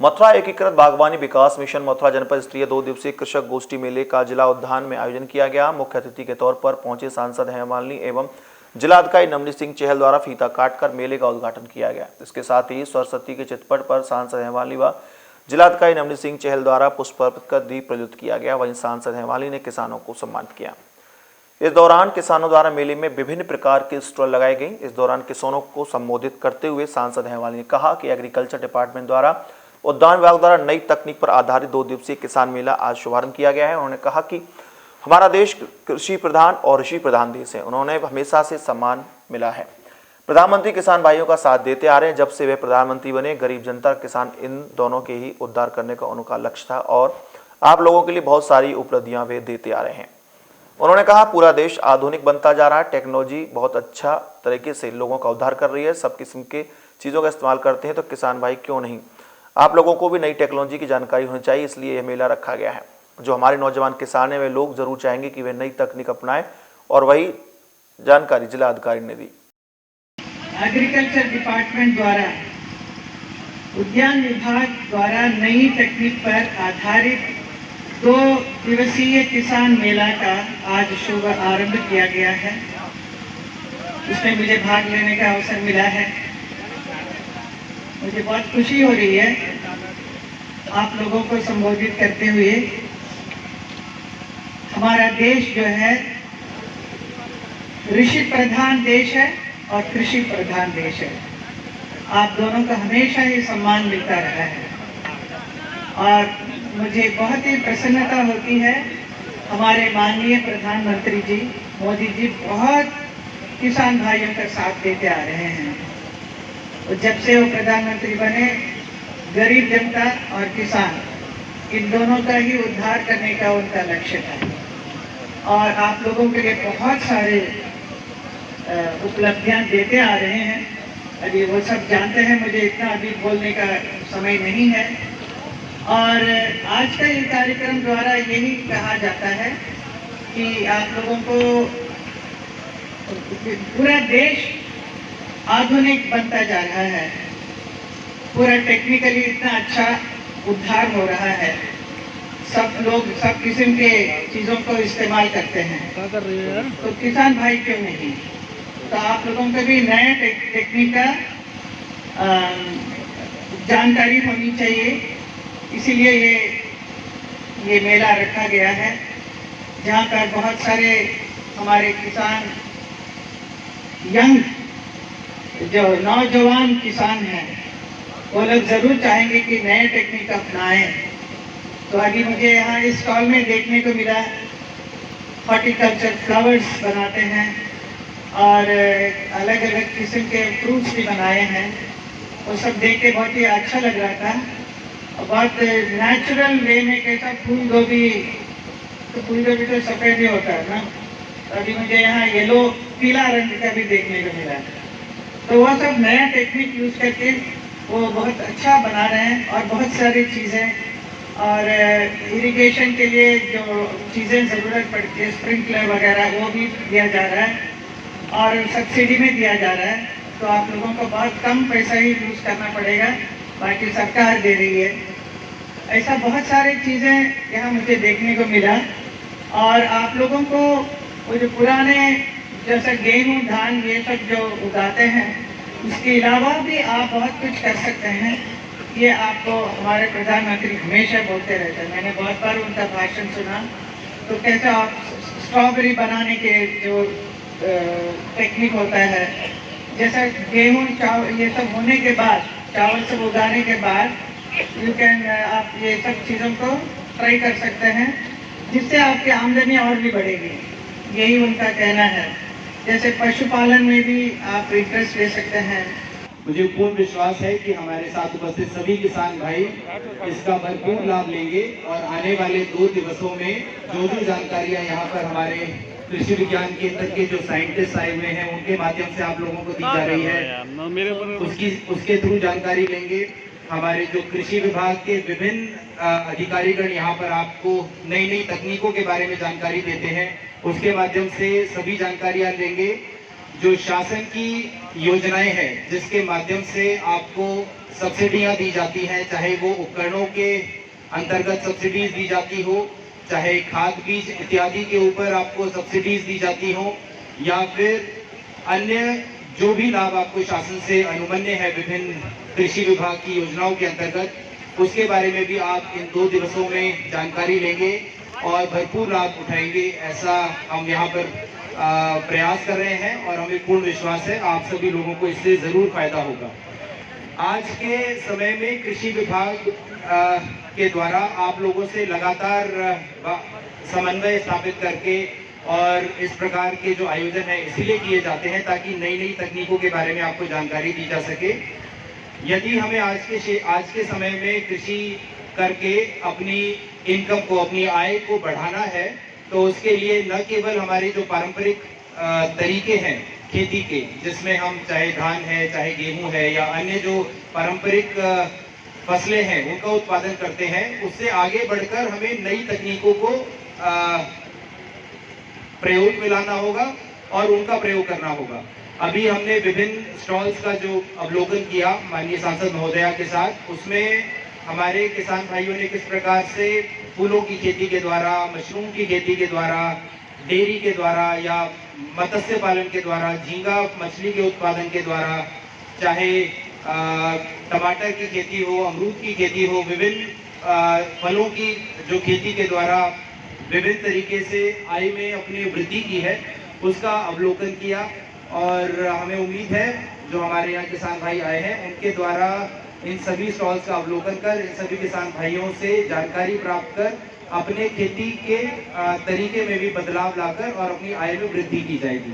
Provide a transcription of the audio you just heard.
मथुरा एकीकृत बागवानी विकास मिशन मथुरा जनपद स्तरीय 2 दिवसीय कृषक गोष्ठी मेले का जिला उद्यान में आयोजन किया गया। मुख्य अतिथि के तौर पर पहुंचे सांसद हेमा मालिनी एवं जिलाधिकारी नवनीत सिंह चहल द्वारा फीता काटकर मेले का उद्घाटन किया गया। इसके साथ ही सरस्वती के चित्रपट पर सांसद हेमा मालिनी व जिलाधिकारी नवनीत सिंह चहल द्वारा पुष्प अर्पित कर दीप प्रज्वलित किया गया। वहीं सांसद हेमा मालिनी ने किसानों को सम्मानित किया। इस दौरान किसानों द्वारा मेले में विभिन्न प्रकार के स्टॉल लगाए गए। इस दौरान किसानों को संबोधित करते हुए सांसद हेमा मालिनी ने कहा कि एग्रीकल्चर डिपार्टमेंट द्वारा उद्यान विभाग द्वारा नई तकनीक पर आधारित 2 दिवसीय किसान मेला आज शुभारंभ किया गया है। उन्होंने कहा कि हमारा देश कृषि प्रधान और ऋषि प्रधान देश है। उन्होंने हमेशा से सम्मान मिला है। प्रधानमंत्री किसान भाइयों का साथ देते आ रहे हैं। जब से वे प्रधानमंत्री बने, गरीब जनता किसान इन दोनों के ही उद्धार करने का उनका लक्ष्य था और आप लोगों के लिए बहुत सारी उपलब्धियां वे देते आ रहे हैं। उन्होंने कहा पूरा देश आधुनिक बनता जा रहा है। टेक्नोलॉजी बहुत अच्छा तरीके से लोगों का उद्धार कर रही है। सब किस्म के चीज़ों का इस्तेमाल करते हैं, तो किसान भाई क्यों नहीं, आप लोगों को भी नई टेक्नोलॉजी की जानकारी होनी चाहिए, इसलिए यह मेला रखा गया है। जो हमारे नौजवान किसान हैं वे लोग जरूर चाहेंगे कि वे नई तकनीक अपनाएं और वही जानकारी जिला अधिकारी ने दी। एग्रीकल्चर डिपार्टमेंट द्वारा उद्यान विभाग द्वारा नई तकनीक पर आधारित 2 दिवसीय किसान मेला का आज शुभ आरंभ किया गया है। इसमें मुझे भाग लेने का अवसर मिला है। मुझे बहुत खुशी हो रही है आप लोगों को संबोधित करते हुए। हमारा देश जो है ऋषि प्रधान देश है और कृषि प्रधान देश है। आप दोनों का हमेशा ही सम्मान मिलता रहा है और मुझे बहुत ही प्रसन्नता होती है। हमारे माननीय प्रधानमंत्री जी मोदी जी बहुत किसान भाइयों का साथ देते आ रहे हैं। और जब से वो प्रधानमंत्री बने, गरीब जनता और किसान इन दोनों का ही उद्धार करने का उनका लक्ष्य था और आप लोगों के लिए बहुत सारे उपलब्धियां देते आ रहे हैं। अभी वो सब जानते हैं, मुझे इतना अभी बोलने का समय नहीं है। और आज का ये कार्यक्रम द्वारा यही कहा जाता है कि आप लोगों को पूरा देश आधुनिक बनता जा रहा है। पूरा टेक्निकली इतना अच्छा उद्धार हो रहा है। सब लोग सब किस्म के चीज़ों को इस्तेमाल करते हैं, तो किसान भाई क्यों नहीं। तो आप लोगों को भी नए टेक्निक का जानकारी होनी चाहिए, इसीलिए ये मेला रखा गया है जहाँ पर बहुत सारे हमारे किसान यंग जो नौजवान किसान हैं वो लोग ज़रूर चाहेंगे कि नए टेक्निक अपनाएं। तो अभी मुझे यहाँ इस स्टॉल में देखने को मिला हॉर्टिकल्चर फ्लावर्स बनाते हैं और अलग अलग किस्म के फ्रूट्स भी बनाए हैं। वो सब देख के बहुत ही अच्छा लग रहा था। बहुत नेचुरल वे में कैसा फूल गोभी तो सफ़ेद ही होता है ना, तो अभी मुझे यहाँ येलो पीला रंग का भी देखने को मिला। तो वह सब नया टेक्निक यूज़ करके वो बहुत अच्छा बना रहे हैं और बहुत सारी चीज़ें और इरिगेशन के लिए जो चीज़ें ज़रूरत पड़ती है, स्प्रिंकलर वगैरह, वो भी दिया जा रहा है और सब्सिडी में दिया जा रहा है। तो आप लोगों को बहुत कम पैसा ही यूज़ करना पड़ेगा, बाकी सरकार दे रही है। ऐसा बहुत सारी चीज़ें यहाँ मुझे देखने को मिला। और आप लोगों को वो जो पुराने जैसे गेहूँ धान ये सब जो उगाते हैं, उसके अलावा भी आप बहुत कुछ कर सकते हैं। ये आपको हमारे प्रधानमंत्री हमेशा बोलते रहते हैं। मैंने बहुत बार उनका भाषण सुना। तो कैसे आप स्ट्रॉबेरी बनाने के जो टेक्निक होता है, जैसा गेहूँ चावल ये सब होने के बाद, चावल सब उगाने के बाद यू कैन आप ये सब चीज़ों को ट्राई कर सकते हैं, जिससे आपकी आमदनी और भी बढ़ेगी। यही उनका कहना है। जैसे पशुपालन में भी आप इंटरेस्ट ले सकते हैं। मुझे पूर्ण विश्वास है कि हमारे साथ उपस्थित सभी किसान भाई इसका भरपूर लाभ लेंगे और आने वाले 2 दिवसों में जो जानकारियां यहाँ पर हमारे कृषि विज्ञान केंद्र के जो साइंटिस्ट आए हुए हैं उनके माध्यम से आप लोगों को दी जा रही है, उसके थ्रू जानकारी लेंगे। हमारे जो कृषि विभाग के विभिन्न अधिकारीगण यहाँ पर आपको नई नई तकनीकों के बारे में जानकारी देते हैं, उसके माध्यम से सभी जानकारियाँ लेंगे। जो शासन की योजनाएं हैं जिसके माध्यम से आपको सब्सिडियां दी जाती हैं, चाहे वो उपकरणों के अंतर्गत सब्सिडीज दी जाती हो, चाहे खाद बीज इत्यादि के ऊपर आपको सब्सिडीज दी जाती हो, या फिर अन्य जो भी लाभ आपको शासन से अनुमन्य है विभिन्न कृषि विभाग की योजनाओं के अंतर्गत, उसके बारे में भी आप इन 2 दिवसों में जानकारी लेंगे और भरपूर लाभ उठाएंगे। ऐसा हम यहाँ पर प्रयास कर रहे हैं और हमें पूर्ण विश्वास है आप सभी लोगों को इससे जरूर फायदा होगा। आज के समय में कृषि विभाग के द्वारा आप लोगों से लगातार समन्वय स्थापित करके और इस प्रकार के जो आयोजन है इसीलिए किए जाते हैं ताकि नई नई तकनीकों के बारे में आपको जानकारी दी जा सके। यदि हमें आज के समय में कृषि करके अपनी इनकम को, अपनी आय को बढ़ाना है, तो उसके लिए न केवल हमारे जो पारंपरिक तरीके हैं खेती के, जिसमें हम चाहे धान है, चाहे गेहूं है या अन्य जो पारंपरिक फसलें हैं उनका उत्पादन करते हैं, उससे आगे बढ़कर हमें नई तकनीकों को प्रयोग में लाना होगा और उनका प्रयोग करना होगा। अभी हमने विभिन्न स्टॉल्स का जो अवलोकन किया माननीय सांसद महोदया के साथ, उसमें हमारे किसान भाइयों ने किस प्रकार से फूलों की खेती के द्वारा, मशरूम की खेती के द्वारा, डेयरी के द्वारा या मत्स्य पालन के द्वारा, झींगा मछली के उत्पादन के द्वारा, चाहे टमाटर की खेती हो, अमरूद की खेती हो, विभिन्न फलों की जो खेती के द्वारा विभिन्न तरीके से आय में अपनी वृद्धि की है, उसका अवलोकन किया। और हमें उम्मीद है जो हमारे यहाँ किसान भाई आए हैं उनके द्वारा इन सभी स्टॉल्स का अवलोकन कर इन सभी किसान भाइयों से जानकारी प्राप्त कर अपने खेती के तरीके में भी बदलाव लाकर और अपनी आय में वृद्धि की जाएगी।